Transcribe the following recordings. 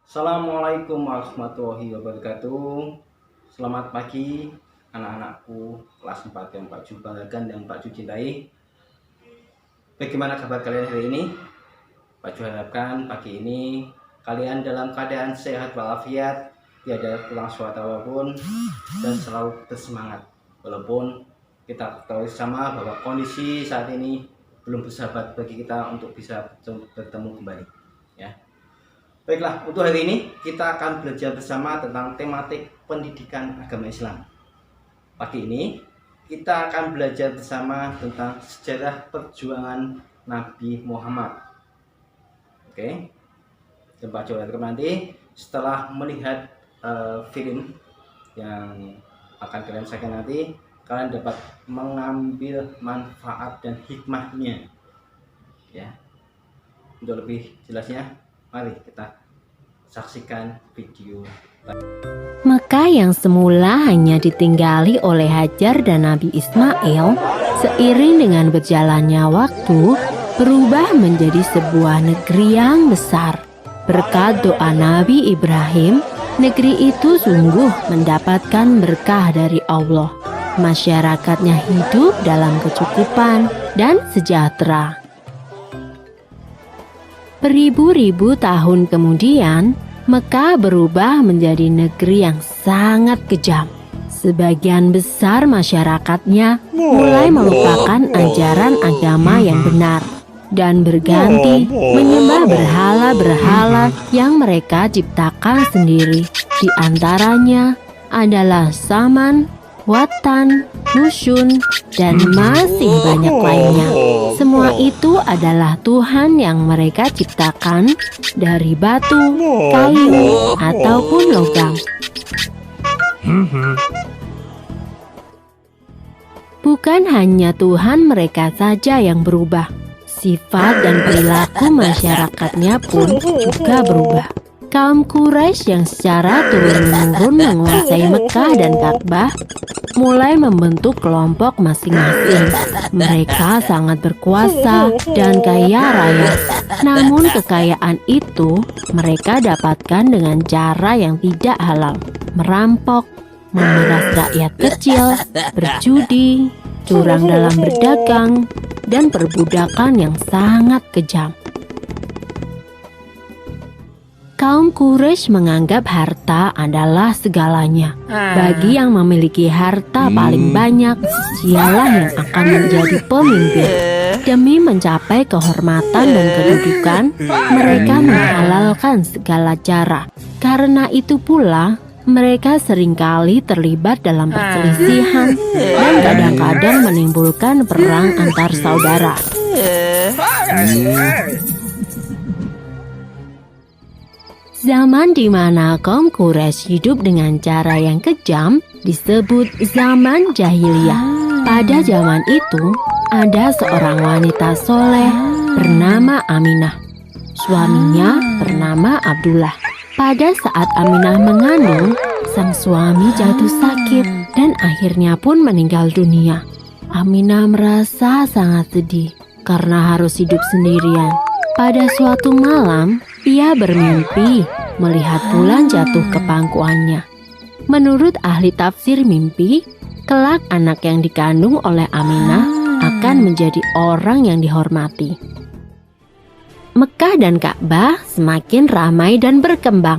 Assalamualaikum warahmatullahi wabarakatuh. Selamat pagi anak-anakku kelas 4 yang Pak Ju banggakan dan Pak Ju cintai. Bagaimana kabar kalian hari ini? Pak Ju harapkan pagi ini kalian dalam keadaan sehat walafiat, tiada kurang suatu apapun, dan selalu bersemangat. Walaupun kita ketahui sama bahwa kondisi saat ini belum bersahabat bagi kita untuk bisa bertemu kembali, ya. Baiklah, untuk hari ini kita akan belajar bersama tentang tematik pendidikan agama Islam. Pagi ini kita akan belajar bersama tentang sejarah perjuangan Nabi Muhammad. Oke, coba nanti setelah melihat film yang akan kalian saksikan nanti, kalian dapat mengambil manfaat dan hikmahnya. Ya, untuk lebih jelasnya, mari kita saksikan video. Mekah yang semula hanya ditinggali oleh Hajar dan Nabi Ismail, seiring dengan berjalannya waktu, berubah menjadi sebuah negeri yang besar. Berkat doa Nabi Ibrahim, negeri itu sungguh mendapatkan berkah dari Allah. Masyarakatnya hidup dalam kecukupan dan sejahtera. Beribu-ribu tahun kemudian, Mekah berubah menjadi negeri yang sangat kejam. Sebagian besar masyarakatnya mulai melupakan ajaran agama yang benar dan berganti menyembah berhala-berhala yang mereka ciptakan sendiri. Di antaranya adalah Saman, Watan, Nusyun, dan masih banyak lainnya. Semua itu adalah Tuhan yang mereka ciptakan dari batu, kayu, ataupun logam. Bukan hanya Tuhan mereka saja yang berubah, sifat dan perilaku masyarakatnya pun juga berubah. Kaum Quraisy yang secara turun-menurun menguasai Mekah dan Ka'bah mulai membentuk kelompok masing-masing. Mereka sangat berkuasa dan kaya raya. Namun kekayaan itu mereka dapatkan dengan cara yang tidak halal. Merampok, memeras rakyat kecil, berjudi, curang dalam berdagang, dan perbudakan yang sangat kejam. Kaum Quraisy menganggap harta adalah segalanya. Bagi yang memiliki harta paling banyak, dialah yang akan menjadi pemimpin. Demi mencapai kehormatan dan kedudukan, mereka menghalalkan segala cara. Karena itu pula, mereka seringkali terlibat dalam perselisihan dan kadang-kadang menimbulkan perang antar saudara. Zaman di mana kaum Quraisy hidup dengan cara yang kejam disebut zaman jahiliyah. Pada zaman itu, ada seorang wanita soleh bernama Aminah. Suaminya bernama Abdullah. Pada saat Aminah mengandung, sang suami jatuh sakit dan akhirnya pun meninggal dunia. Aminah merasa sangat sedih karena harus hidup sendirian. Pada suatu malam, ia bermimpi melihat bulan jatuh ke pangkuannya. Menurut ahli tafsir mimpi, kelak anak yang dikandung oleh Aminah akan menjadi orang yang dihormati. Mekah dan Ka'bah semakin ramai dan berkembang.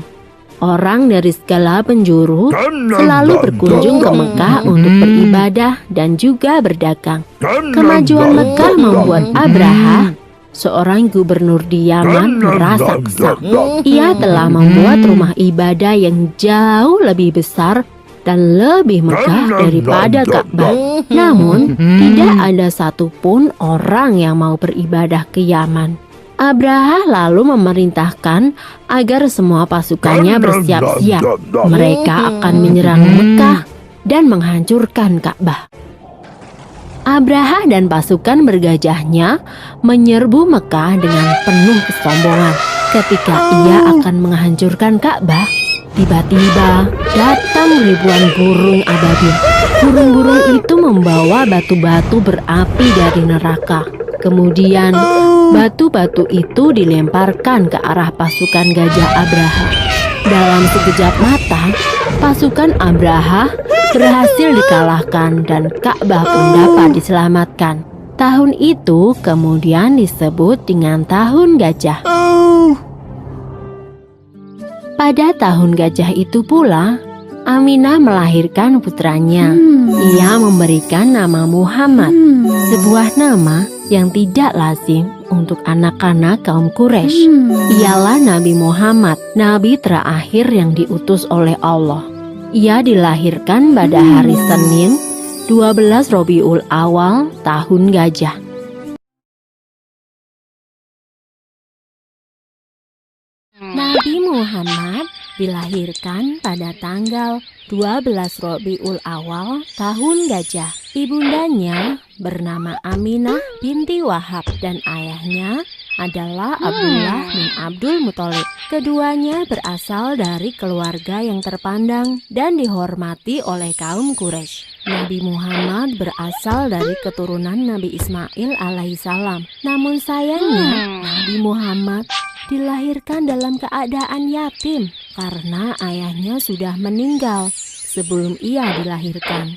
Orang dari segala penjuru selalu berkunjung ke Mekah untuk beribadah dan juga berdagang. Kemajuan Mekah membuat Abraha, seorang gubernur di Yaman, merasa kesal. Ia telah membuat rumah ibadah yang jauh lebih besar dan lebih megah daripada Ka'bah. Namun, tidak ada satupun orang yang mau beribadah ke Yaman. Abraha lalu memerintahkan agar semua pasukannya bersiap-siap. Mereka akan menyerang Mekah dan menghancurkan Ka'bah. Abraha dan pasukan bergajahnya menyerbu Mekah dengan penuh kesombongan. Ketika ia akan menghancurkan Ka'bah, tiba-tiba datang ribuan burung ababil. Burung-burung itu membawa batu-batu berapi dari neraka. Kemudian batu-batu itu dilemparkan ke arah pasukan gajah Abraha. Dalam sekejap mata, pasukan Abraha berhasil dikalahkan dan Ka'bah pun dapat diselamatkan. Tahun itu kemudian disebut dengan Tahun Gajah. Pada tahun gajah itu pula, Aminah melahirkan putranya. Ia memberikan nama Muhammad, sebuah nama yang tidak lazim untuk anak-anak kaum Quraisy. Ialah Nabi Muhammad, nabi terakhir yang diutus oleh Allah. Ia dilahirkan pada hari Senin, 12 Rabiul Awal, Tahun Gajah. Nabi Muhammad dilahirkan pada tanggal 12 Rabiul Awal, Tahun Gajah. Ibundanya bernama Aminah binti Wahab dan ayahnya adalah Abdullah bin Abdul Muthalib. Keduanya berasal dari keluarga yang terpandang dan dihormati oleh kaum Quraisy. Nabi Muhammad berasal dari keturunan Nabi Ismail alaihissalam. Namun sayangnya Nabi Muhammad dilahirkan dalam keadaan yatim karena ayahnya sudah meninggal sebelum ia dilahirkan.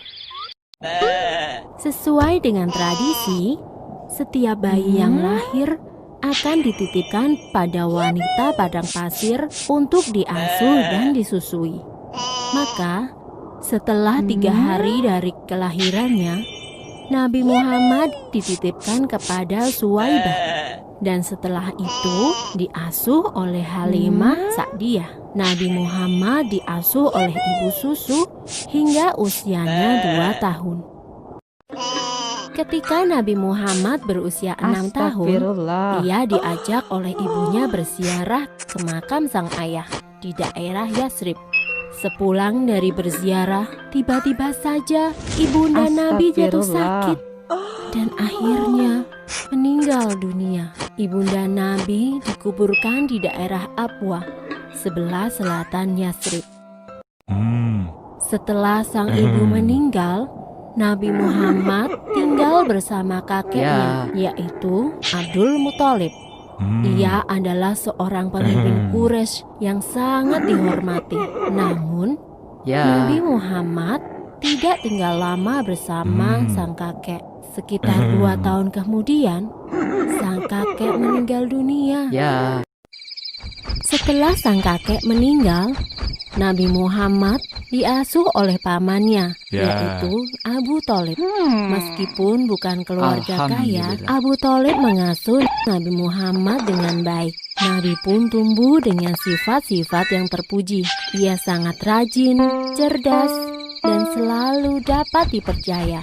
Sesuai dengan tradisi, setiap bayi yang lahir akan dititipkan pada wanita padang pasir untuk diasuh dan disusui. Maka, setelah 3 hari dari kelahirannya, Nabi Muhammad dititipkan kepada Suwaibah. Dan setelah itu diasuh oleh Halimah Sa'diyah. Nabi Muhammad diasuh oleh ibu susu hingga usianya 2 tahun. Ketika Nabi Muhammad berusia 6 tahun, ia diajak oleh ibunya berziarah ke makam sang ayah di daerah Yatsrib. Sepulang dari berziarah, tiba-tiba saja ibunda Nabi jatuh sakit dan akhirnya meninggal dunia. Ibunda Nabi dikuburkan di daerah Abwa, sebelah selatan Yatsrib. Setelah sang ibu meninggal, Nabi Muhammad tinggal bersama kakeknya, yaitu Abdul Muthalib. Ia adalah seorang pemimpin Quraisy yang sangat dihormati. Namun, Nabi Muhammad tidak tinggal lama bersama sang kakek. Sekitar 2 tahun kemudian, sang kakek meninggal dunia. Setelah sang kakek meninggal, Nabi Muhammad diasuh oleh pamannya, yaitu Abu Thalib. Meskipun bukan keluarga kaya, Abu Thalib mengasuh Nabi Muhammad dengan baik. Nabi pun tumbuh dengan sifat-sifat yang terpuji. Ia sangat rajin, cerdas, dan selalu dapat dipercaya.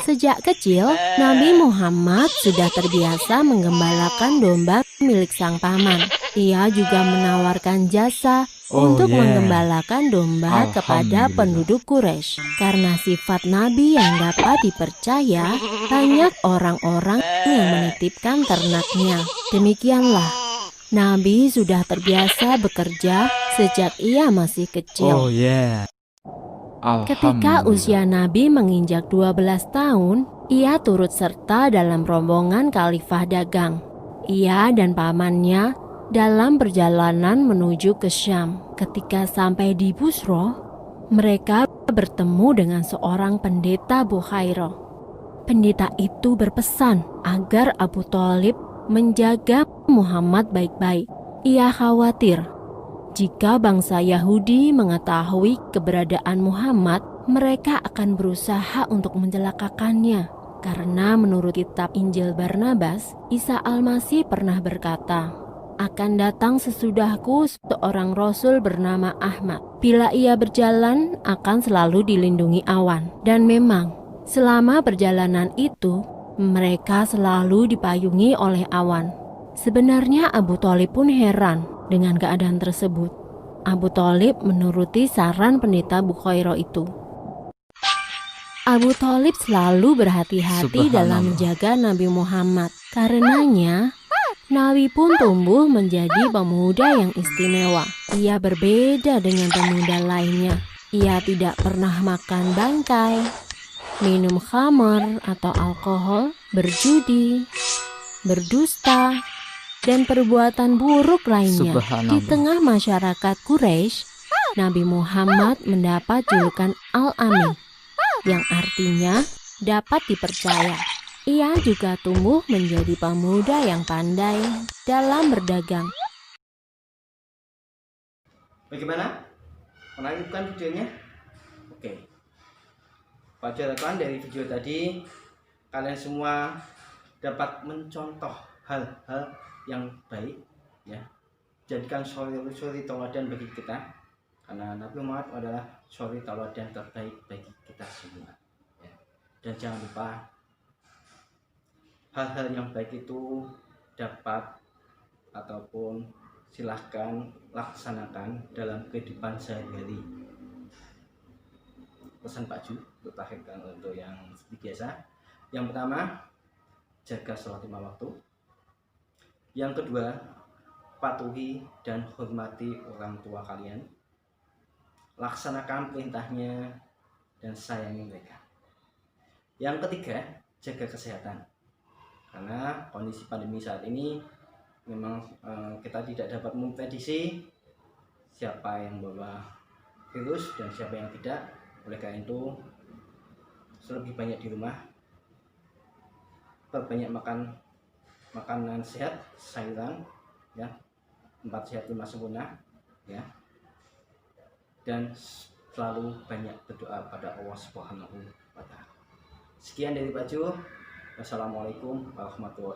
Sejak kecil, Nabi Muhammad sudah terbiasa menggembalakan domba milik sang paman. Ia juga menawarkan jasa untuk menggembalakan domba kepada penduduk Quraisy. Karena sifat Nabi yang dapat dipercaya, banyak orang-orang yang menitipkan ternaknya. Demikianlah, Nabi sudah terbiasa bekerja sejak ia masih kecil. Ketika usia Nabi menginjak 12 tahun, ia turut serta dalam rombongan khalifah dagang. Ia dan pamannya dalam perjalanan menuju ke Syam. Ketika sampai di Busro, mereka bertemu dengan seorang pendeta Bukhairah. Pendeta itu berpesan agar Abu Thalib menjaga Muhammad baik-baik. Ia khawatir jika bangsa Yahudi mengetahui keberadaan Muhammad, mereka akan berusaha untuk mencelakakannya. Karena menurut kitab Injil Barnabas, Isa Al-Masih pernah berkata, "Akan datang sesudahku seorang rasul bernama Ahmad. Bila ia berjalan, akan selalu dilindungi awan." Dan memang, selama perjalanan itu, mereka selalu dipayungi oleh awan. Sebenarnya Abu Thalib pun heran dengan keadaan tersebut. Abu Thalib menuruti saran pendeta Bukhairah itu. Abu Thalib selalu berhati-hati dalam menjaga Nabi Muhammad. Karenanya, Nabi pun tumbuh menjadi pemuda yang istimewa. Ia berbeda dengan pemuda lainnya. Ia tidak pernah makan bangkai, minum khamar atau alkohol, berjudi, berdusta, dan perbuatan buruk lainnya. Di Subhanallah. tengah masyarakat Quraisy, Nabi Muhammad mendapat julukan Al-Amin, yang artinya dapat dipercaya. Ia juga tumbuh menjadi pemuda yang pandai dalam berdagang. Bagaimana? Melanjutkan videonya? Oke. Pada harapan dari video tadi, kalian semua dapat mencontoh hal-hal yang baik, ya. Jadikan suri teladan bagi kita, karena Nabi Muhammad adalah suri teladan terbaik bagi kita semua, ya. Dan jangan lupa, hal-hal yang baik itu dapat ataupun silahkan laksanakan dalam kehidupan sehari-hari. Pesan Pak Ju untuk takhirkan untuk yang seperti biasa. Yang pertama, jaga sholat 5 waktu. Yang kedua, patuhi dan hormati orang tua kalian. Laksanakan perintahnya dan sayangi mereka. Yang ketiga, jaga kesehatan. Karena kondisi pandemi saat ini memang kita tidak dapat memprediksi siapa yang membawa virus dan siapa yang tidak. Oleh karena itu, lebih banyak di rumah, perbanyak makan makanan sehat, sayuran, ya, 4 sehat 5 sempurna, ya, dan selalu banyak berdoa pada Allah Subhanahu wa Ta'ala. Sekian dari Pak Jo. Wassalamualaikum warahmatullahi wabarakatuh.